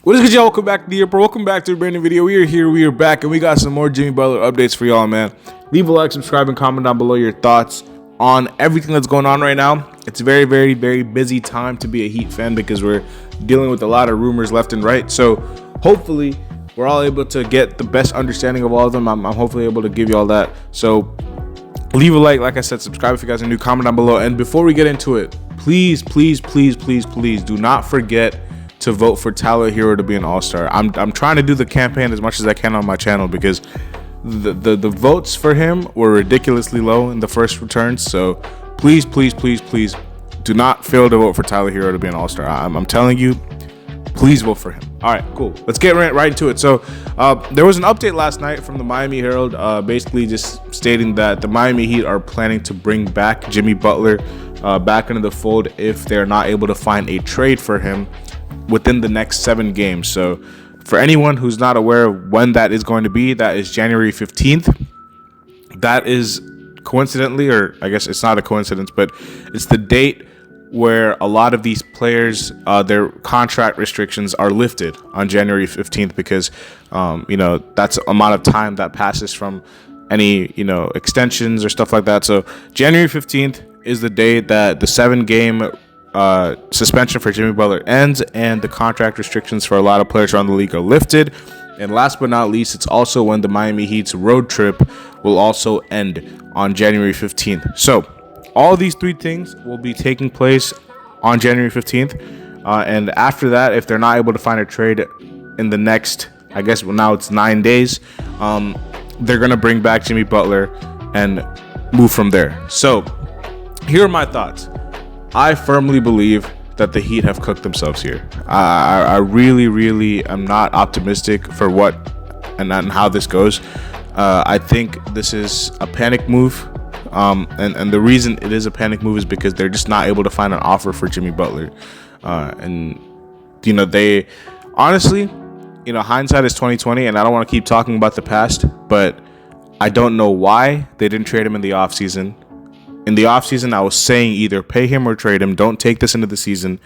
What is good, y'all? Welcome back to the year, bro. Welcome back to a brand new video. We are here, we are back, and we got some more Jimmy Butler updates for y'all, man. Leave a like, subscribe, and comment down below your thoughts on everything that's going on right now. It's a very, very, very busy time to be a Heat fan because we're dealing with a lot of rumors left and right. So hopefully we're all able to get the best understanding of all of them. I'm hopefully able to give you all that. So leave a like I said, subscribe if you guys are new, comment down below. And before we get into it, please do not forget to vote for Tyler Hero to be an all-star. I'm trying to do the campaign as much as I can on my channel because the votes for him were ridiculously low in the first return. So please do not fail to vote for Tyler Hero to be an all-star. I'm telling you, please vote for him. All right, cool. Let's get right into it. So there was an update last night from the Miami Herald, basically just stating that the Miami Heat are planning to bring back Jimmy Butler back into the fold if they're not able to find a trade for him within the next 7 games. So for anyone who's not aware of when that is going to be, that is January 15th. That is coincidentally, or I guess it's not a coincidence, but it's the date where a lot of these players, their contract restrictions are lifted on January 15th because, that's the amount of time that passes from any, extensions or stuff like that. So January 15th is the day that the 7-game suspension for Jimmy Butler ends and the contract restrictions for a lot of players around the league are lifted. And last but not least, it's also when the Miami Heat's road trip will also end on January 15th. So all these 3 things will be taking place on January 15th. And after that, if they're not able to find a trade in the next, now it's 9 days, they're going to bring back Jimmy Butler and move from there. So here are my thoughts. I firmly believe that the Heat have cooked themselves here. I really am not optimistic for what and how this goes. I think this is a panic move. And the reason it is a panic move is because they're just not able to find an offer for Jimmy Butler. They honestly, hindsight is 2020, and I don't want to keep talking about the past, but I don't know why they didn't trade him in the offseason. In the offseason, I was saying either pay him or trade him. Don't take this into the season.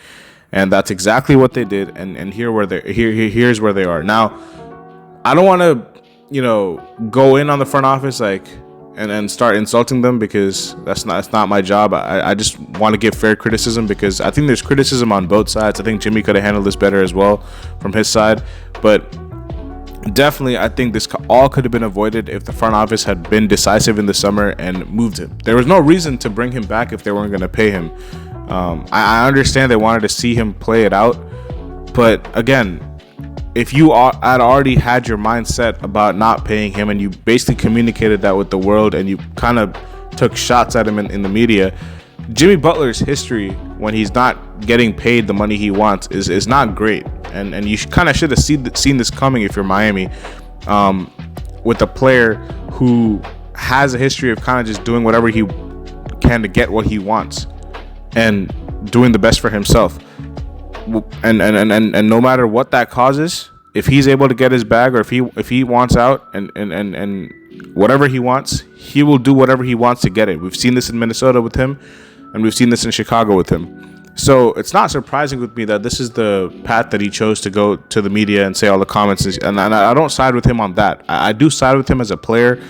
And that's exactly what they did. And here's where they are. Now, I don't want to, go in on the front office and start insulting them because that's not my job. I just want to give fair criticism because I think there's criticism on both sides. I think Jimmy could have handled this better as well from his side. But definitely, I think this all could have been avoided if the front office had been decisive in the summer and moved him. There was no reason to bring him back if they weren't going to pay him. I understand they wanted to see him play it out, but again, if you had already had your mindset about not paying him and you basically communicated that with the world and you kind of took shots at him in the media, Jimmy Butler's history when he's not getting paid the money he wants is not great. And you kind of should have seen this coming if you're Miami, with a player who has a history of kind of just doing whatever he can to get what he wants and doing the best for himself. And no matter what that causes, if he's able to get his bag or if he wants out and whatever he wants, he will do whatever he wants to get it. We've seen this in Minnesota with him, and we've seen this in Chicago with him. So it's not surprising with me that this is the path that he chose to go to the media and say all the comments. And I don't side with him on that. I do side with him as a player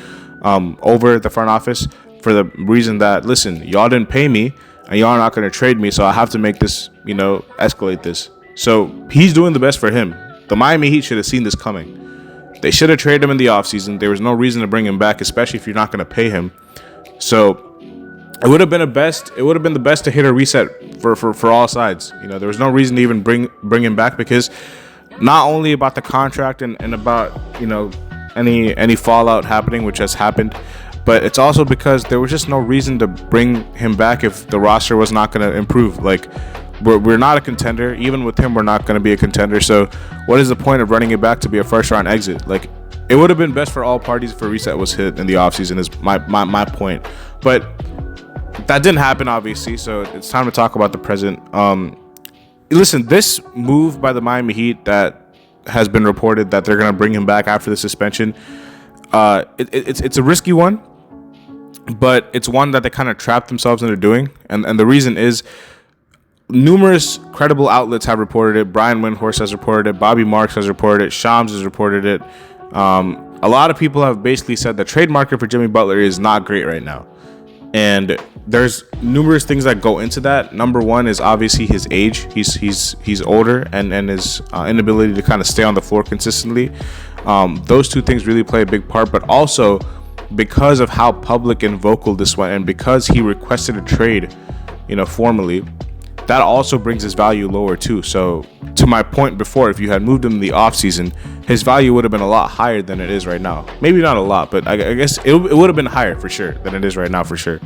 over the front office for the reason that, listen, y'all didn't pay me and y'all are not going to trade me. So I have to make this, escalate this. So he's doing the best for him. The Miami Heat should have seen this coming. They should have traded him in the offseason. There was no reason to bring him back, especially if you're not going to pay him. So it would have been the best to hit a reset for all sides. There was no reason to even bring him back because not only about the contract and about any fallout happening, which has happened, but it's also because there was just no reason to bring him back if the roster was not going to improve. We're not a contender. Even with him, we're not going to be a contender. So what is the point of running it back to be a first round exit? It would have been best for all parties if a reset was hit in the offseason is my point. But that didn't happen, obviously, so it's time to talk about the present. Listen, this move by the Miami Heat that has been reported that they're going to bring him back after the suspension, it's a risky one, but it's one that they kind of trapped themselves into doing. And the reason is numerous credible outlets have reported it. Brian Windhorst has reported it. Bobby Marks has reported it. Shams has reported it. A lot of people have basically said the trade market for Jimmy Butler is not great right now. And there's numerous things that go into that. Number one is obviously his age. He's older and his inability to kind of stay on the floor consistently. Those two things really play a big part. But also because of how public and vocal this went, and because he requested a trade, formally, that also brings his value lower too. So to my point before, if you had moved him in the offseason, his value would have been a lot higher than it is right now. Maybe not a lot, but I guess it would have been higher for sure than it is right now for sure.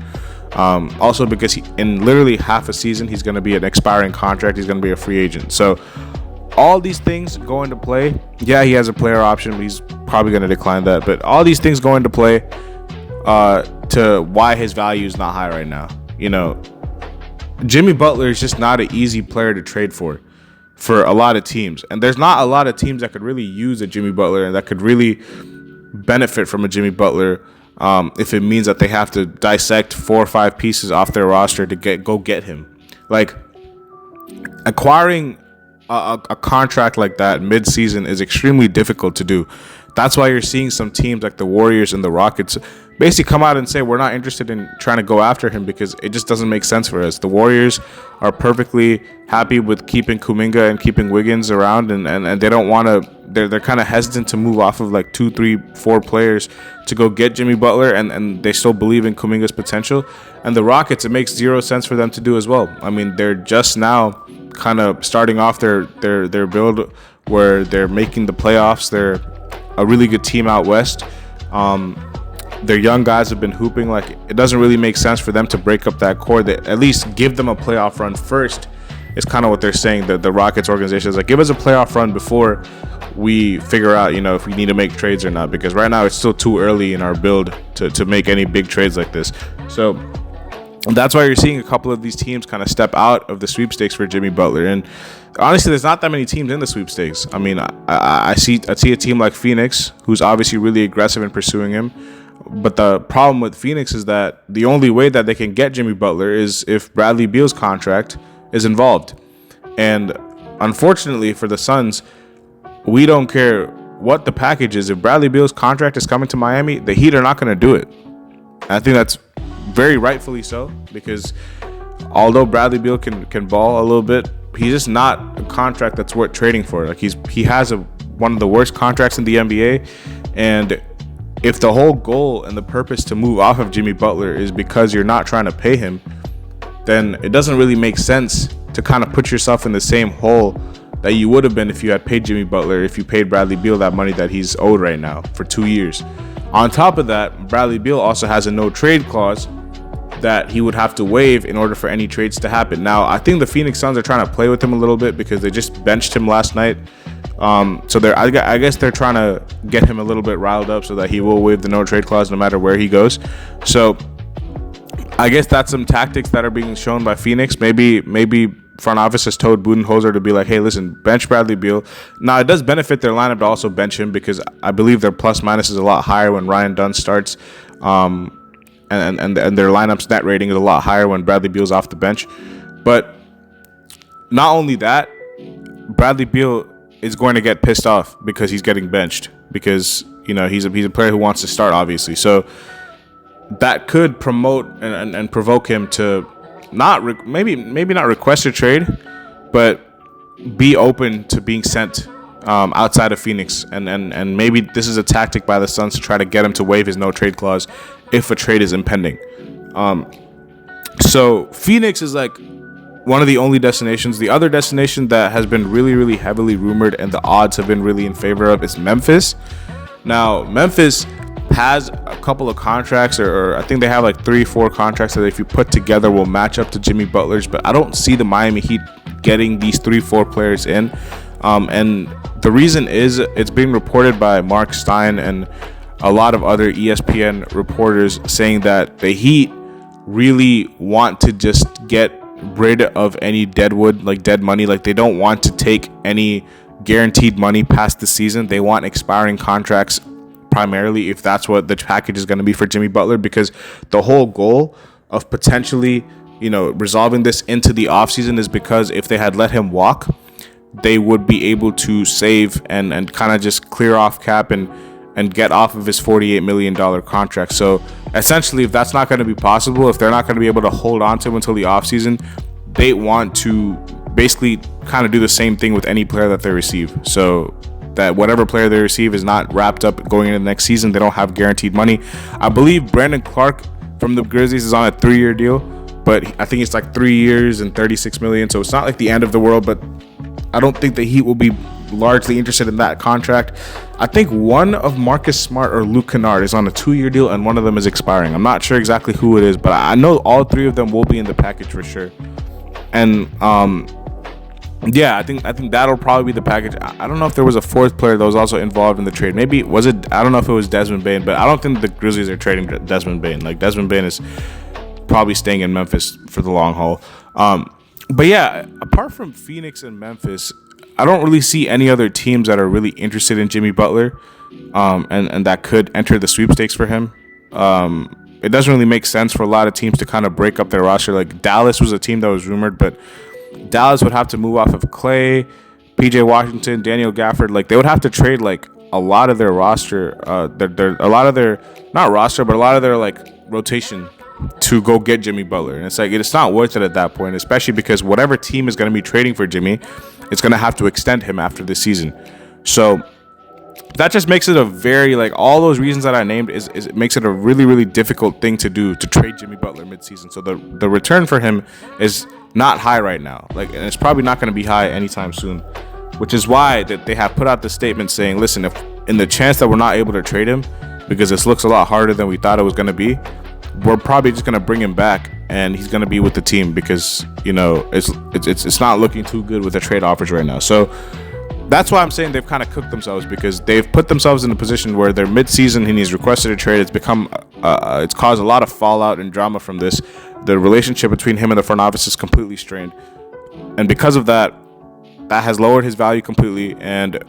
Also because in literally half a season, he's going to be an expiring contract. He's going to be a free agent. So all these things go into play. Yeah, he has a player option, but he's probably going to decline that. But all these things go into play to why his value is not high right now. Jimmy Butler is just not an easy player to trade for a lot of teams. And there's not a lot of teams that could really use a Jimmy Butler and that could really benefit from a Jimmy Butler if it means that they have to dissect 4 or 5 pieces off their roster to go get him. Like, acquiring a contract like that mid-season is extremely difficult to do. That's why you're seeing some teams like the Warriors and the Rockets basically come out and say we're not interested in trying to go after him because it just doesn't make sense for us. The Warriors are perfectly happy with keeping Kuminga and keeping Wiggins around, and they don't want to. They're kind of hesitant to move off of like 2, 3, 4 players to go get Jimmy Butler, and they still believe in Kuminga's potential. And the Rockets, it makes zero sense for them to do as well. I mean, they're just now kind of starting off their build where they're making the playoffs. They're a really good team out west. Their young guys have been hooping. Like, it doesn't really make sense for them to break up that core. That at least give them a playoff run first is kind of what they're saying. That the Rockets organization is like, give us a playoff run before we figure out, if we need to make trades or not. Because right now it's still too early in our build to make any big trades like this. So that's why you're seeing a couple of these teams kind of step out of the sweepstakes for Jimmy Butler. And honestly, there's not that many teams in the sweepstakes. I mean, I see a team like Phoenix, who's obviously really aggressive in pursuing him. But the problem with Phoenix is that the only way that they can get Jimmy Butler is if Bradley Beal's contract is involved. And unfortunately for the Suns, we don't care what the package is. If Bradley Beal's contract is coming to Miami, the Heat are not going to do it. And I think that's very rightfully so, because although Bradley Beal can ball a little bit, he's just not a contract that's worth trading for. Like, he has one of the worst contracts in the NBA, and if the whole goal and the purpose to move off of Jimmy Butler is because you're not trying to pay him, then it doesn't really make sense to kind of put yourself in the same hole that you would have been if you had paid Jimmy Butler, if you paid Bradley Beal that money that he's owed right now for 2 years. On top of that, Bradley Beal also has a no trade clause that he would have to waive in order for any trades to happen. Now, I think the Phoenix Suns are trying to play with him a little bit because they just benched him last night. So I guess they're trying to get him a little bit riled up so that he will waive the no trade clause no matter where he goes. So I guess that's some tactics that are being shown by Phoenix. Maybe front office has told Budenholzer to be like, hey, listen, bench Bradley Beal. Now, it does benefit their lineup to also bench him because I believe their plus minus is a lot higher when Ryan Dunn starts. And their lineup's net rating is a lot higher when Bradley Beal's off the bench. But not only that, Bradley Beal is going to get pissed off because he's getting benched, because he's a player who wants to start, obviously. So that could promote and provoke him to maybe not request a trade, but be open to being sent outside of Phoenix, and maybe this is a tactic by the Suns to try to get him to waive his no trade clause if a trade is impending. So Phoenix is like one of the only destinations. The other destination that has been really, really heavily rumored and the odds have been really in favor of is Memphis. Now, Memphis has a couple of contracts, or I think they have like 3-4 contracts that if you put together will match up to Jimmy Butler's, but I don't see the Miami Heat getting these 3-4 players in. And the reason is it's being reported by Mark Stein and a lot of other ESPN reporters saying that the Heat really want to just get rid of any deadwood, like dead money. Like, they don't want to take any guaranteed money past the season. They want expiring contracts primarily, if that's what the package is going to be for Jimmy Butler, because the whole goal of potentially resolving this into the offseason is because if they had let him walk, they would be able to save and kind of just clear off cap and get off of his $48 million contract. So essentially, if that's not going to be possible, if they're not going to be able to hold on to him until the offseason, they want to basically kind of do the same thing with any player that they receive. So that whatever player they receive is not wrapped up going into the next season. They don't have guaranteed money. I believe Brandon Clark from the Grizzlies is on a 3-year deal, but I think it's like 3 years and $36 million. So it's not like the end of the world, but I don't think the Heat will be largely interested in that contract. I think one of Marcus Smart or Luke Kennard is on a 2-year deal, and one of them is expiring. I'm not sure exactly who it is, but I know all 3 of them will be in the package for sure. And yeah, I think that'll probably be the package. I don't know if there was a 4th player that was also involved in the trade. Maybe was it? I don't know if it was Desmond Bane, but I don't think the Grizzlies are trading Desmond Bane. Like, Desmond Bane is probably staying in Memphis for the long haul. But yeah, apart from Phoenix and Memphis, I don't really see any other teams that are really interested in Jimmy Butler, and that could enter the sweepstakes for him. It doesn't really make sense for a lot of teams to kind of break up their roster. Like, Dallas was a team that was rumored, but Dallas would have to move off of Clay, PJ Washington, Daniel Gafford. Like, they would have to trade like a lot of their roster, a lot of their not roster, but a lot of their like rotation to go get Jimmy Butler. And it's like, it's not worth it at that point, especially because whatever team is going to be trading for Jimmy, it's going to have to extend him after this season. So that just makes it a very, like, all those reasons that I named is it makes it a really, really difficult thing to do, to trade Jimmy Butler midseason. So the return for him is not high right now. Like, and it's probably not going to be high anytime soon, which is why that they have put out the statement saying, listen, if in the chance that we're not able to trade him because this looks a lot harder than we thought it was going to be, we're probably just going to bring him back and he's going to be with the team because, it's not looking too good with the trade offers right now. So that's why I'm saying they've kind of cooked themselves, because they've put themselves in a position where they're mid-season and he's requested a trade. It's become, it's caused a lot of fallout and drama from this. The relationship between him and the front office is completely strained. And because of that, that has lowered his value completely. And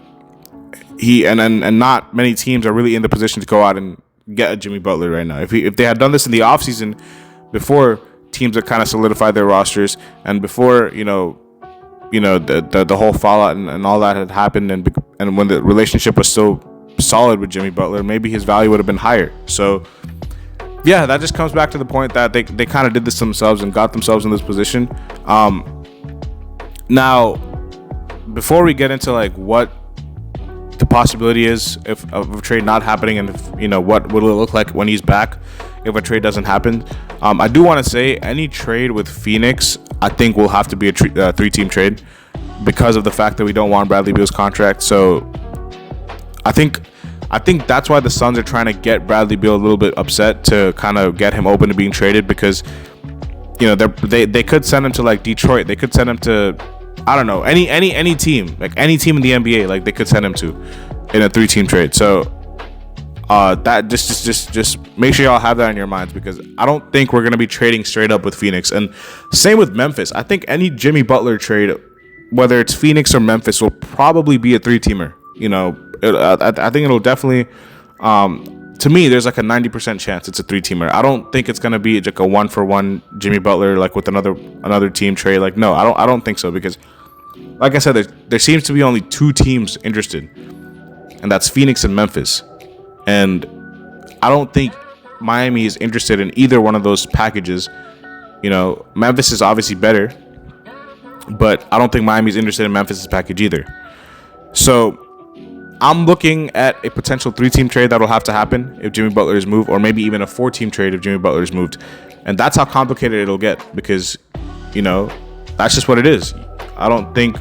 and not many teams are really in the position to go out and get a Jimmy Butler right now. If they had done this in the offseason before teams had kind of solidified their rosters and before, the whole fallout and all that had happened, and when the relationship was still solid with Jimmy Butler, maybe his value would have been higher. So yeah, that just comes back to the point that they kind of did this to themselves and got themselves in this position. Now, before we get into like what the possibility is of a trade not happening, and what will it look like when he's back if a trade doesn't happen, I do want to say any trade with Phoenix, I think, will have to be a 3-team trade because of the fact that we don't want Bradley Beal's contract. So I think that's why the Suns are trying to get Bradley Beal a little bit upset to kind of get him open to being traded, because they could send him to like Detroit, they could send him to, I don't know, any team, like any team in the NBA, like they could send him to in a 3-team trade. So that just make sure y'all have that in your minds, because I don't think we're gonna be trading straight up with Phoenix. And same with Memphis. I think any Jimmy Butler trade, whether it's Phoenix or Memphis, will probably be a 3-teamer. I think it'll definitely, to me, there's like a 90% chance it's a 3-teamer. I don't think it's gonna be like a 1-for-1 Jimmy Butler like with another team trade. Like, no, I don't think so, because like I said, there seems to be only 2 teams interested, and that's Phoenix and Memphis. And I don't think Miami is interested in either one of those packages. Memphis is obviously better, but I don't think Miami's interested in Memphis' package either. So I'm looking at a potential 3-team trade that'll have to happen if Jimmy Butler is moved, or maybe even a 4-team trade if Jimmy Butler is moved. And that's how complicated it'll get, because, that's just what it is. I don't think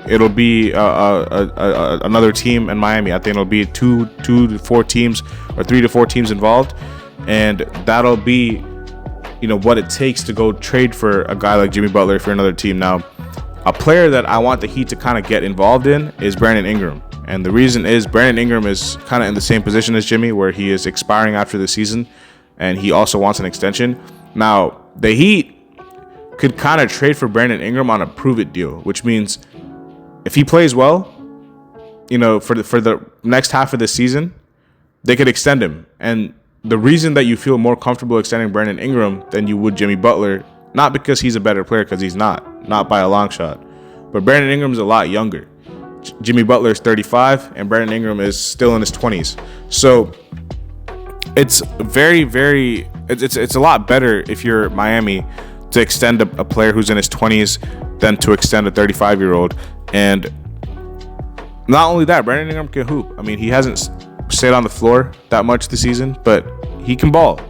it'll be another team in Miami. I think it'll be 2 to 4 teams or 3 to 4 teams involved, and that'll be, what it takes to go trade for a guy like Jimmy Butler for another team. Now, a player that I want the Heat to kind of get involved in is Brandon Ingram, and the reason is Brandon Ingram is kind of in the same position as Jimmy, where he is expiring after the season, and he also wants an extension. Now, the Heat could kind of trade for Brandon Ingram on a prove-it deal, which means if he plays well, for the next half of the season, they could extend him. And the reason that you feel more comfortable extending Brandon Ingram than you would Jimmy Butler Not because he's a better player, because he's not by a long shot. But Brandon Ingram's a lot younger. Jimmy Butler is 35, and Brandon Ingram is still in his 20s. So it's it's a lot better if you're Miami to extend a player who's in his 20s than to extend a 35-year-old. And not only that, Brandon Ingram can hoop. I mean, he hasn't stayed on the floor that much this season, but he can ball.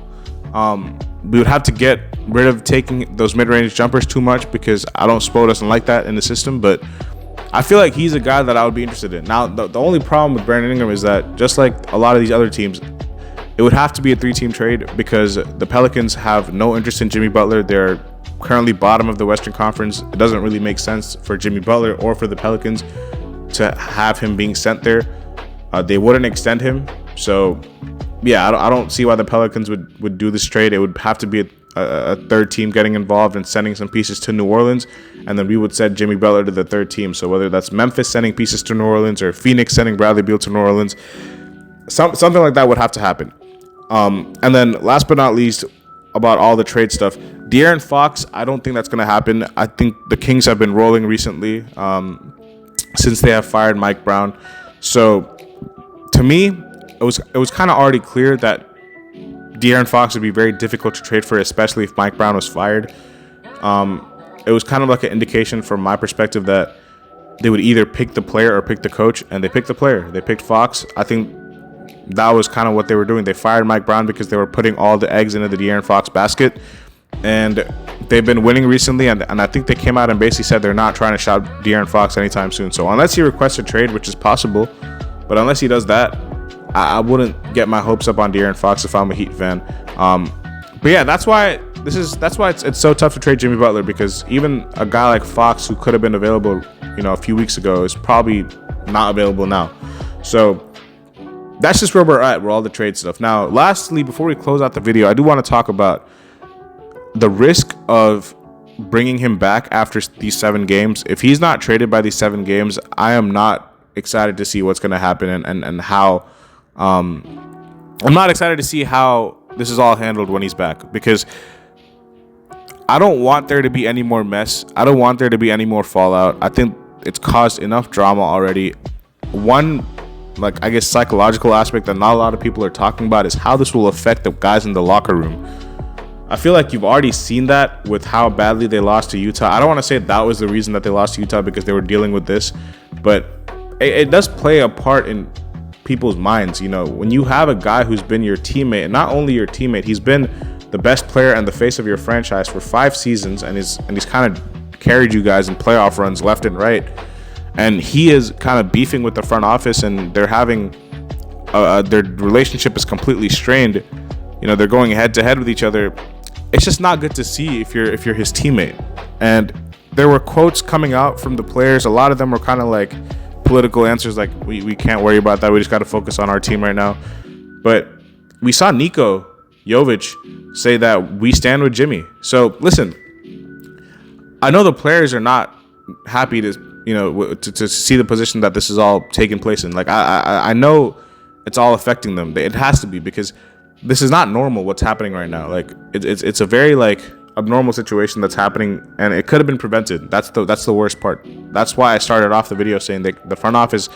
We would have to get rid of taking those mid-range jumpers too much, because Spo doesn't like that in the system. But I feel like he's a guy that I would be interested in. Now, the only problem with Brandon Ingram is that, just like a lot of these other teams, it would have to be a 3-team trade, because the Pelicans have no interest in Jimmy Butler. They're currently bottom of the Western Conference. It doesn't really make sense for Jimmy Butler or for the Pelicans to have him being sent there. They wouldn't extend him. So, yeah, I don't see why the Pelicans would do this trade. It would have to be a third team getting involved and sending some pieces to New Orleans, and then we would send Jimmy Butler to the third team. So whether that's Memphis sending pieces to New Orleans or Phoenix sending Bradley Beal to New Orleans, something like that would have to happen. And then last but not least, about all the trade stuff, DeAaron Fox, I don't think that's going to happen. I think the Kings have been rolling recently since they have fired Mike Brown. So to me, it was kind of already clear that DeAaron Fox would be very difficult to trade for, especially if Mike Brown was fired. It was kind of like an indication from my perspective that they would either pick the player or pick the coach, and they picked the player. They picked Fox. I think that was kind of what they were doing. They fired Mike Brown because they were putting all the eggs into the DeAaron Fox basket, and they've been winning recently, and I think they came out and basically said they're not trying to shop DeAaron Fox anytime soon. So unless he requests a trade, which is possible, but unless he does that, I wouldn't get my hopes up on DeAaron Fox if I'm a Heat fan. But yeah, that's why it's so tough to trade Jimmy Butler, because even a guy like Fox, who could have been available, a few weeks ago, is probably not available now. So that's just where we're at with all the trade stuff. Now, lastly, before we close out the video, I do want to talk about the risk of bringing him back after these 7 games. If he's not traded by these 7 games, I am not excited to see what's going to happen and how. I'm not excited to see how this is all handled when he's back, because I don't want there to be any more mess. I don't want there to be any more fallout. I think it's caused enough drama already. One, I guess, psychological aspect that not a lot of people are talking about is how this will affect the guys in the locker room. I feel like you've already seen that with how badly they lost to Utah. I don't want to say that was the reason that they lost to Utah, because they were dealing with this, but it does play a part in people's minds. When you have a guy who's been your teammate, and not only your teammate, he's been the best player and the face of your franchise for 5 seasons, and he's kind of carried you guys in playoff runs left and right, and he is kind of beefing with the front office, and they're having their relationship is completely strained. They're going head to head with each other. It's just not good to see if you're his teammate. And there were quotes coming out from the players. A lot of them were kind of like political answers, like we can't worry about that, we just got to focus on our team right now. But we saw Niko Jovic say that we stand with Jimmy. So listen, I know the players are not happy to to see the position that this is all taking place in. I know it's all affecting them. It has to be, because this is not normal what's happening right now. It's a very abnormal situation that's happening, and it could have been prevented. That's the worst part. That's why I started off the video saying that the front office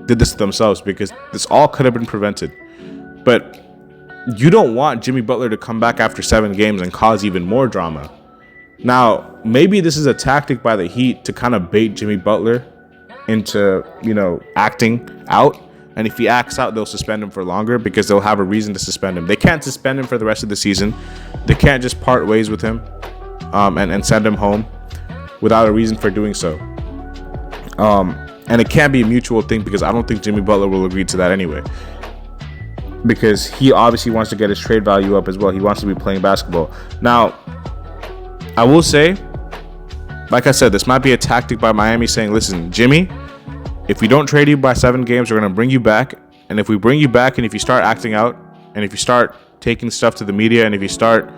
did this to themselves, because this all could have been prevented. But you don't want Jimmy Butler to come back after 7 games and cause even more drama. Now, maybe this is a tactic by the Heat to kind of bait Jimmy Butler into, acting out. And if he acts out, they'll suspend him for longer, because they'll have a reason to suspend him. They can't suspend him for the rest of the season. They can't just part ways with him and send him home without a reason for doing so. And it can't be a mutual thing, because I don't think Jimmy Butler will agree to that anyway, because he obviously wants to get his trade value up as well. He wants to be playing basketball. Now, I will say, like I said, this might be a tactic by Miami saying, listen, Jimmy, if we don't trade you by 7 games, we're going to bring you back. And if we bring you back, and if you start acting out, and if you start taking stuff to the media, and if you start,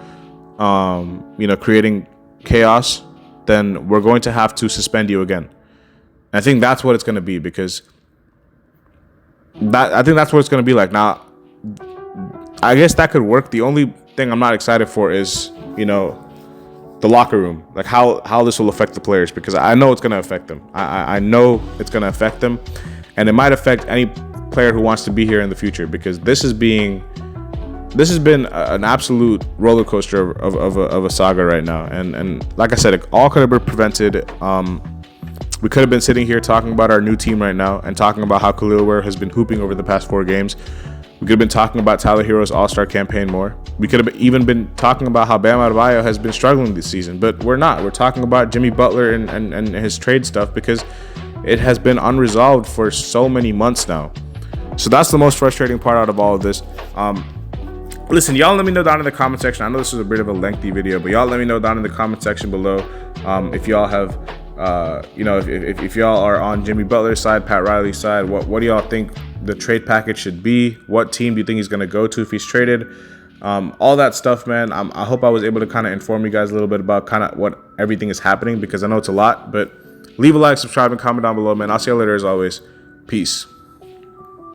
creating chaos, then we're going to have to suspend you again. And I think that's what it's going to be, because I think that's what it's going to be like. Now, I guess that could work. The only thing I'm not excited for is, the locker room, like how this will affect the players, because I know it's going to affect them. I know it's going to affect them, and it might affect any player who wants to be here in the future, because this has been an absolute roller coaster of a saga right now. And like I said, it all could have been prevented. We could have been sitting here talking about our new team right now and talking about how Khalil Ware has been hooping over the past 4 games. We could have been talking about Tyler Hero's All-Star campaign more. We could have even been talking about how Bam Adebayo has been struggling this season, but we're not. We're talking about Jimmy Butler and his trade stuff, because it has been unresolved for so many months now. So that's the most frustrating part out of all of this. Listen, y'all let me know down in the comment section. I know this was a bit of a lengthy video, but y'all let me know down in the comment section below if y'all have, if y'all are on Jimmy Butler's side, Pat Riley's side. What do y'all think the trade package should be? What team do you think he's going to go to if he's traded? All that stuff, man. I hope I was able to kind of inform you guys a little bit about kind of what everything is happening, because I know it's a lot. But leave a like, subscribe, and comment down below, man. I'll see you later as always. Peace.